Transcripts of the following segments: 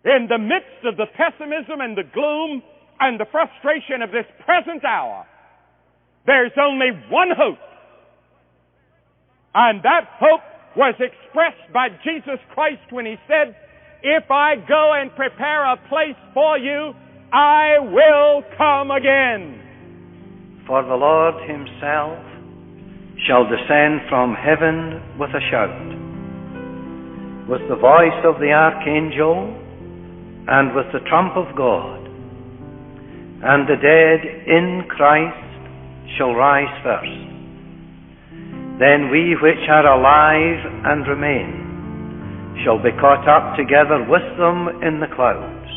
In the midst of the pessimism and the gloom and the frustration of this present hour, there's only one hope. And that hope was expressed by Jesus Christ when He said, "If I go and prepare a place for you, I will come again." For the Lord Himself shall descend from heaven with a shout, with the voice of the archangel, and with the trump of God. And the dead in Christ shall rise first. Then we which are alive and remain shall be caught up together with them in the clouds,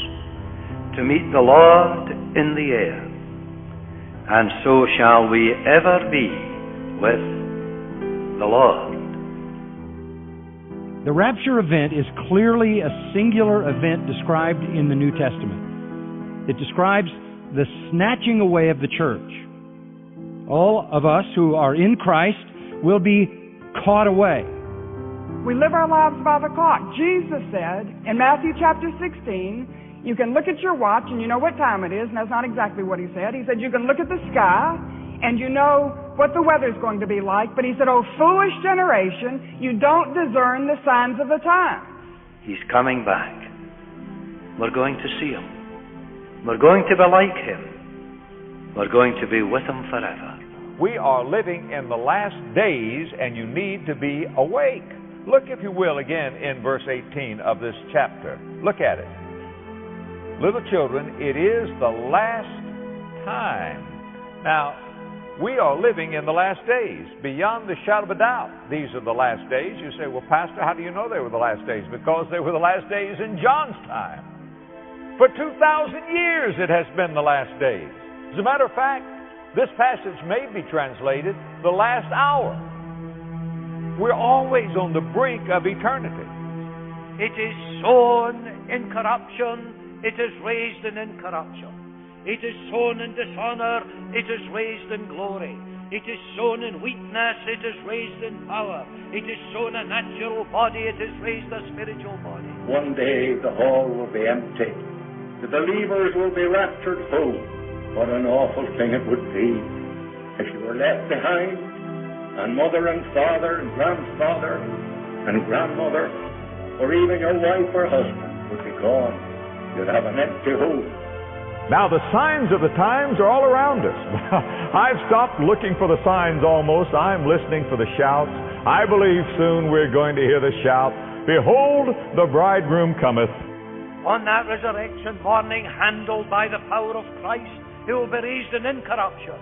to meet the Lord in the air. And so shall we ever be with the Lord. The rapture event is clearly a singular event described in the New Testament. It describes the snatching away of the church. All of us who are in Christ will be caught away. We live our lives by the clock. Jesus said in Matthew chapter 16, you can look at your watch and you know what time it is, and that's not exactly what He said. He said you can look at the sky and you know what the weather's going to be like, but He said, "Oh, foolish generation, you don't discern the signs of the times." He's coming back. We're going to see Him. We're going to be like Him. We're going to be with Him forever. We are living in the last days, and you need to be awake. Look, if you will, again in verse 18 of this chapter. Look at it. Little children, it is the last time. Now, we are living in the last days, beyond the shadow of a doubt. These are the last days. You say, "Well, Pastor, how do you know they were the last days?" Because they were the last days in John's time. For 2,000 years it has been the last days. As a matter of fact, this passage may be translated the last hour. We're always on the brink of eternity. It is sown in corruption, it is raised in incorruption. It is sown in dishonor, it is raised in glory. It is sown in weakness, it is raised in power. It is sown a natural body, it is raised a spiritual body. One day the hall will be empty. The believers will be raptured home. What an awful thing it would be if you were left behind, and mother and father and grandfather and grandmother, or even your wife or husband would be gone. You'd have an empty home. Now, the signs of the times are all around us. I've stopped looking for the signs almost. I'm listening for the shouts. I believe soon we're going to hear the shout, "Behold, the bridegroom cometh." On that resurrection morning, handled by the power of Christ, it will be raised in incorruption.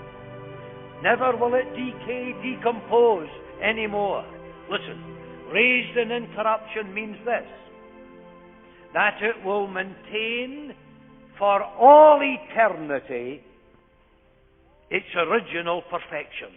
Never will it decay, decompose anymore. Listen, raised in incorruption means this, that it will maintain for all eternity its original perfection.